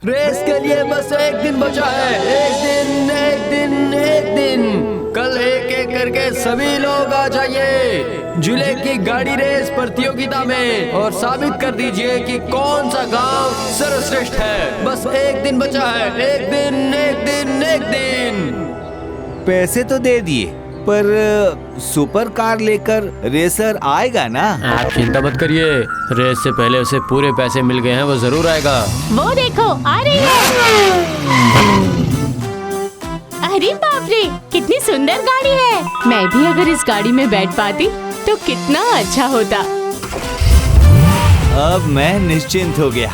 Race के लिए बस एक दिन बचा है। एक दिन, एक दिन, एक दिन। कल एक एक करके सभी लोग आ जाइए झूले की गाड़ी रेस प्रतियोगिता में और साबित कर दीजिए कि कौन सा गांव सर्वश्रेष्ठ है। बस एक दिन बचा है। एक दिन, एक दिन, एक दिन। पैसे तो दे दिए, पर सुपर कार लेकर रेसर आएगा ना? आप चिंता मत करिए, रेस से पहले उसे पूरे पैसे मिल गए हैं, वो जरूर आएगा। वो देखो आ रही है। अरे बाप रे, कितनी सुंदर गाड़ी है। मैं भी अगर इस गाड़ी में बैठ पाती तो कितना अच्छा होता। अब मैं निश्चिंत हो गया।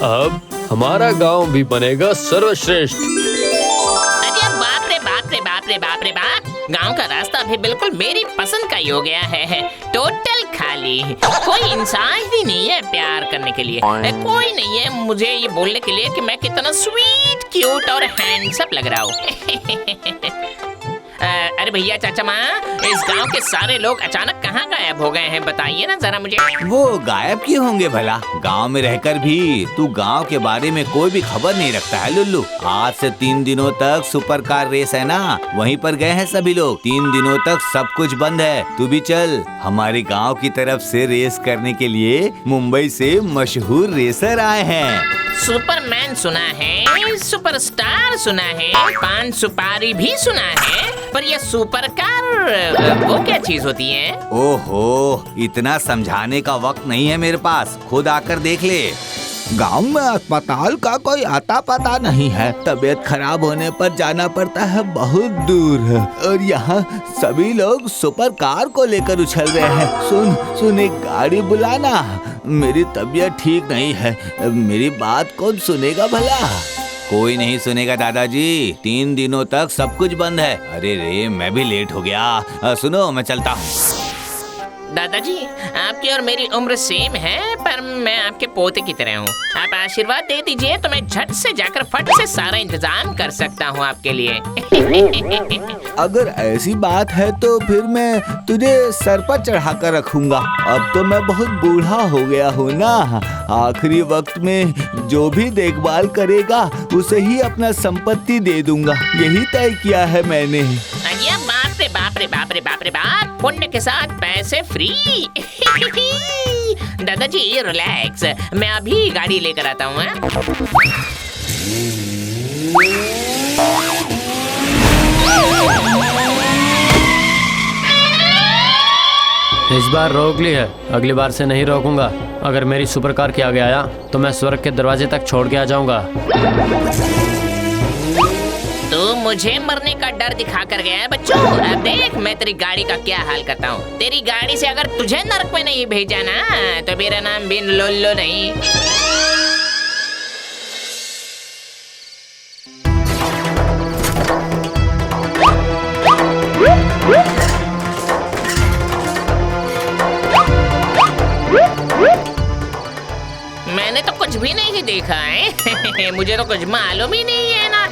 अब हमारा गांव भी बनेगा सर्वश्रेष्ठ। अरे बाप रे बाप रे बाप रे बाप रे बाप, गांव का रास्ता भी बिल्कुल मेरी पसंद का ही हो गया है। टोटल खाली, कोई इंसान ही नहीं है प्यार करने के लिए। कोई नहीं है मुझे ये बोलने के लिए कि मैं कितना स्वीट, क्यूट और हैंडसम लग रहा हूँ। अरे भैया, चाचा माँ, इस गांव के सारे लोग अचानक कहाँ गायब हो गए हैं? बताइए ना जरा मुझे। वो गायब क्यों होंगे भला? गांव में रहकर भी तू गांव के बारे में कोई भी खबर नहीं रखता है लुल्लू। आज से 3 दिनों तक सुपर कार रेस है ना, वहीं पर गए हैं सभी लोग। 3 दिनों तक सब कुछ बंद है। तू भी चल, हमारे गांव की तरफ से रेस करने के लिए मुंबई से मशहूर रेसर आए हैं। सुपरमैन सुना है, सुपरस्टार सुना है, पान सुपारी भी सुना है, पर ये सुपर कार वो क्या चीज होती है? ओहो, इतना समझाने का वक्त नहीं है मेरे पास, खुद आकर देख ले। गांव में अस्पताल का कोई आता पता नहीं है। तबीयत खराब होने पर जाना पड़ता है बहुत दूर, और यहाँ सभी लोग सुपर कार को लेकर उछल रहे हैं। सुन एक गाड़ी बुलाना, मेरी तबीयत ठीक नहीं है। मेरी बात कौन सुनेगा भला? कोई नहीं सुनेगा दादाजी, 3 दिनों तक सब कुछ बंद है। अरे रे, मैं भी लेट हो गया। सुनो, मैं चलता हूँ। दादाजी, आपकी और मेरी उम्र सेम है, पर मैं आपके पोते की तरह हूँ। आप आशीर्वाद दे दीजिए तो मैं झट से जाकर फट से सारा इंतजाम कर सकता हूँ आपके लिए। अगर ऐसी बात है तो फिर मैं तुझे सर पर चढ़ा कर रखूंगा। अब तो मैं बहुत बूढ़ा हो गया हूँ ना। आखिरी वक्त में जो भी देखभाल करेगा उसे ही अपना संपत्ति दे दूंगा, यही तय किया है मैंने। अरे बाप रे बाप रे बाप रे बाप रे बाप, पुण्य के साथ पैसे फ्री। दादाजी रिलैक्स, मैं अभी गाड़ी लेकर आता हूँ। इस बार रोक ली है, अगली बार से नहीं रोकूंगा। अगर मेरी सुपर कार के आगे आया तो मैं स्वर्ग के दरवाजे तक छोड़ के आ जाऊंगा। तू मुझे मरने का डर दिखा कर गया है बच्चों। अब देख मैं तेरी गाड़ी का क्या हाल करता हूँ। तेरी गाड़ी से अगर तुझे नरक में नहीं भेजा ना तो मेरा नाम बिन लोल्लो नहीं। मैंने तो कुछ भी नहीं देखा है। मुझे तो कुछ मालूम ही नहीं है ना।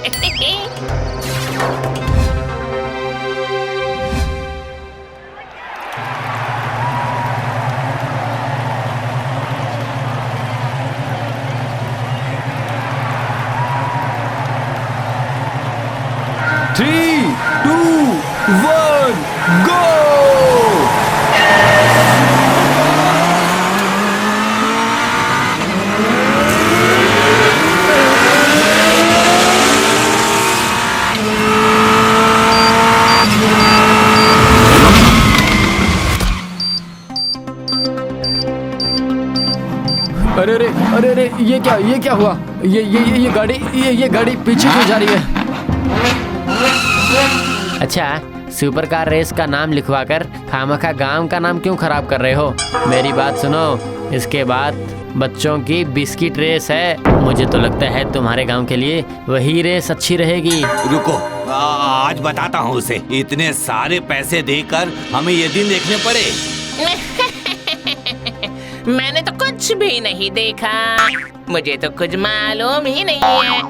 Three, 2, 1, go! अरे अरे अरे अरे, ये क्या हुआ? ये गाड़ी पीछे क्यों जा रही है? अच्छा, सुपर कार रेस का नाम लिखवाकर खामखा गांव का नाम क्यों खराब कर रहे हो? मेरी बात सुनो, इसके बाद बच्चों की बिस्किट रेस है। मुझे तो लगता है तुम्हारे गांव के लिए वही रेस अच्छी रहेगी। रुको, आज बताता हूँ उसे। इतने सारे पैसे देकर हमें ये दिन देखने पड़े। मैंने तो कुछ भी नहीं देखा, मुझे तो कुछ मालूम ही नहीं है।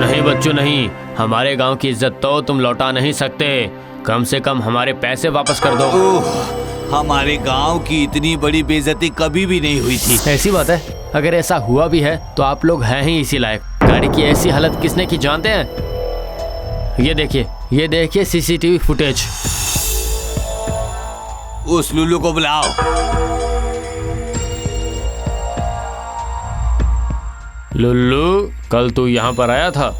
नहीं बच्चों नहीं, हमारे गांव की इज्जत तो तुम लौटा नहीं सकते। कम से कम हमारे पैसे वापस कर दो। हमारे गांव की इतनी बड़ी बेइज्जती कभी भी नहीं हुई थी। ऐसी बात है? अगर ऐसा हुआ भी है तो आप लोग हैं ही इसी लायक। गाड़ी की ऐसी हालत किसने की जानते हैं? ये देखिए सीसीटीवी फुटेज। उस लुल्लू को बुलाओ। लुल्लू, कल तू यहाँ पर आया था?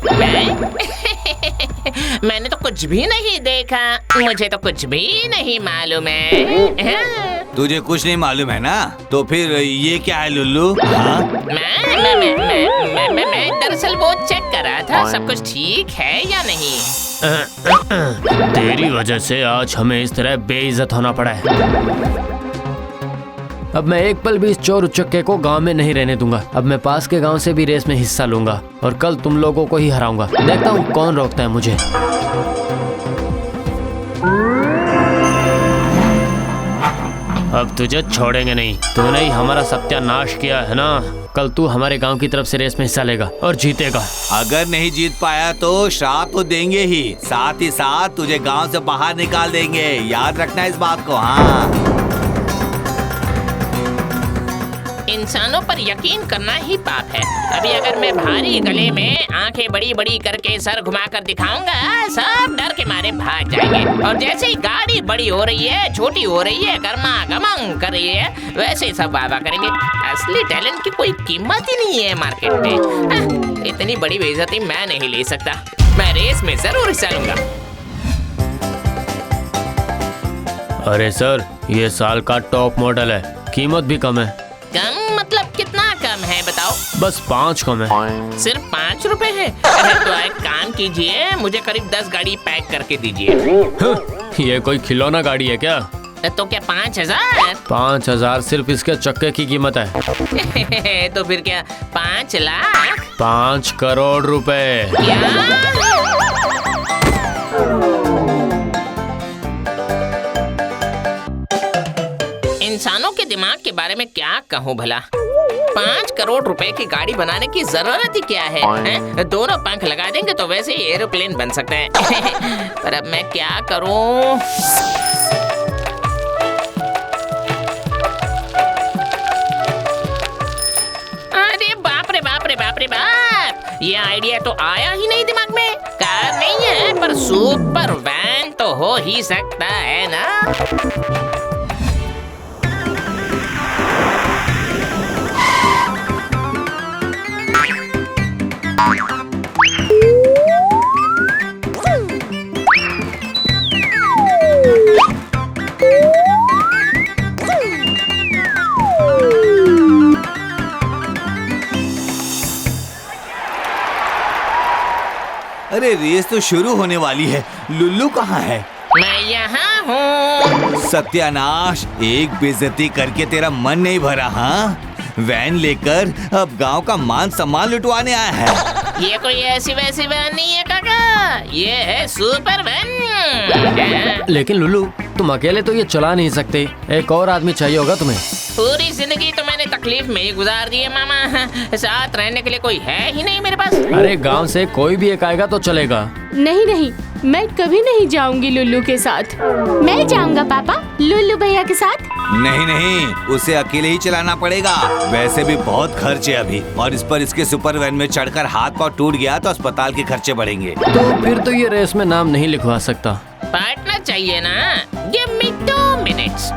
मैंने तो कुछ भी नहीं देखा, मुझे तो कुछ भी नहीं मालूम है। तुझे कुछ नहीं मालूम है ना? तो फिर ये क्या है लुल्लू? हाँ? मैं दरअसल वो चेक कर रहा था सब कुछ ठीक है या नहीं। तेरी वजह से आज हमें इस तरह बेइज्जत होना पड़ा है। अब मैं एक पल भी इस चोर उचक्के को गांव में नहीं रहने दूंगा। अब मैं पास के गांव से भी रेस में हिस्सा लूंगा और कल तुम लोगों को ही हराऊंगा। देखता हूँ कौन रोकता है मुझे। अब तुझे छोड़ेंगे नहीं। तूने ही हमारा सत्यानाश किया है ना। कल तू हमारे गांव की तरफ से रेस में हिस्सा लेगा और जीतेगा। अगर नहीं जीत पाया तो श्राप तो देंगे ही, साथ ही साथ तुझे गांव से बाहर निकाल देंगे। याद रखना इस बात को। हाँ, इंसानों पर यकीन करना ही पाप है। अभी अगर मैं भारी गले में आंखें बड़ी बड़ी करके सर घुमाकर दिखाऊंगा, सब डर के मारे भाग जाएंगे। और जैसे ही गाड़ी बड़ी हो रही है, छोटी हो रही है, गर्मा गर्म कर रही है, वैसे ही सब वाह करेंगे। असली टैलेंट की कोई कीमत ही नहीं है मार्केट में। इतनी बड़ी बेइज्जती मैं नहीं ले सकता। मैं रेस में जरूर हिस्सा लूंगा। अरे सर, ये साल का टॉप मॉडल है, कीमत भी कम है। कम मतलब कितना कम है बताओ? बस 5 कम है। सिर्फ 5 रुपए है? तो एक काम कीजिए, मुझे करीब 10 गाड़ी पैक करके दीजिए। ये कोई खिलौना गाड़ी है क्या? तो क्या 5000? 5000 सिर्फ इसके चक्के की कीमत है। तो फिर क्या 5 लाख? 5 करोड़ रुपए। क्या? इंसानों के दिमाग के बारे में क्या कहूँ भला। 5 करोड़ रुपए की गाड़ी बनाने की जरूरत ही क्या है? दोनों पंख लगा देंगे तो वैसे ही एरोप्लेन बन सकते हैं। पर अब मैं क्या करूँ? अरे बाप रे बाप रे बाप रे बाप, ये आइडिया तो आया ही नहीं दिमाग में। कार नहीं है पर सुपर वैन तो हो ही सकता है ना। अरे रेस तो शुरू होने वाली है। लुल्लू कहाँ है? मैं यहाँ हूँ। सत्यानाश, एक बेइज्जती करके तेरा मन नहीं भरा? हाँ, वैन लेकर अब गांव का मान सम्मान लुटवाने आया है। ये कोई ऐसी वैसी वैन नहीं है काका, ये है सुपर वैन। लेकिन लुल्लू, तुम अकेले तो ये चला नहीं सकते, एक और आदमी चाहिए होगा तुम्हें। पूरी जिंदगी तो मैंने तकलीफ में ही गुजार दी है मामा, साथ रहने के लिए कोई है ही नहीं मेरे पास। अरे गांव से कोई भी एक आएगा तो चलेगा। नहीं नहीं, मैं कभी नहीं जाऊंगी लुल्लू के साथ। मैं जाऊंगा पापा, लुल्लू भैया के साथ। नहीं नहीं, उसे अकेले ही चलाना पड़ेगा। वैसे भी बहुत खर्च है अभी, और इस पर इसके सुपर वैन में चढ़कर हाथ पाँव टूट गया तो अस्पताल के खर्चे बढ़ेंगे। तो फिर तो ये रेस में नाम नहीं लिखवा सकता। पार्टनर चाहिए ना। Give me 2 minutes.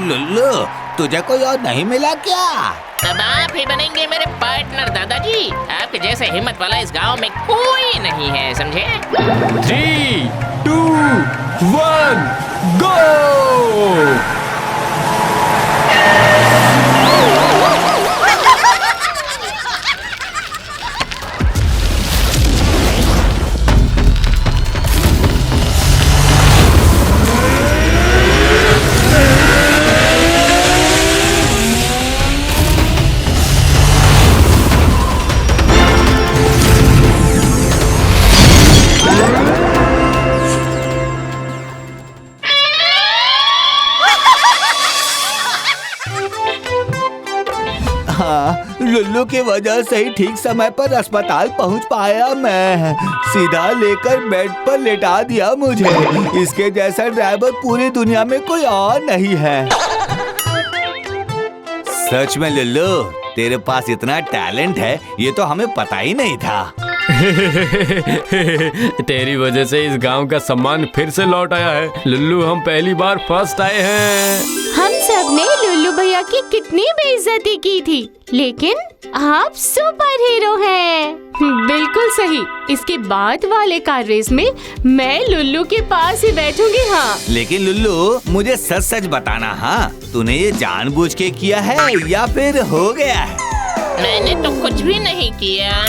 लुल्लू, तुझे कोई और नहीं मिला क्या? अब आप ही बनेंगे मेरे पार्टनर दादाजी। आपके जैसे हिम्मत वाला इस गांव में कोई नहीं है, समझे? 3, 2, 1, गो! लुल्लू की वजह से ही ठीक समय पर अस्पताल पहुंच पाया मैं। सीधा लेकर बेड पर लेटा दिया मुझे। इसके जैसा ड्राइवर पूरी दुनिया में कोई और नहीं है। सच में लुल्लू, तेरे पास इतना टैलेंट है, ये तो हमें पता ही नहीं था। तेरी वजह से इस गांव का सम्मान फिर से लौट आया है लुल्लू। हम पहली बार फर्स्ट आए हैं। हम सब ने लुल्लू भैया की कितनी बेइज्जती की थी, लेकिन आप सुपर हीरो हैं। बिल्कुल सही। इसके बाद वाले कार रेस में मैं लुल्लू के पास ही बैठूंगी। हाँ, लेकिन लुल्लू, मुझे सच सच बताना, हाँ तूने ये जानबूझ के किया है या फिर हो गया है? मैंने तो कुछ भी नहीं किया।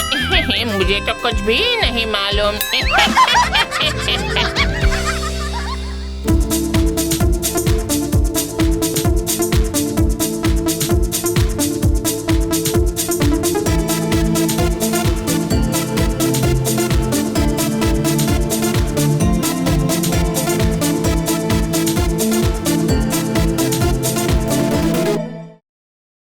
मुझे तो कुछ भी नहीं मालूम।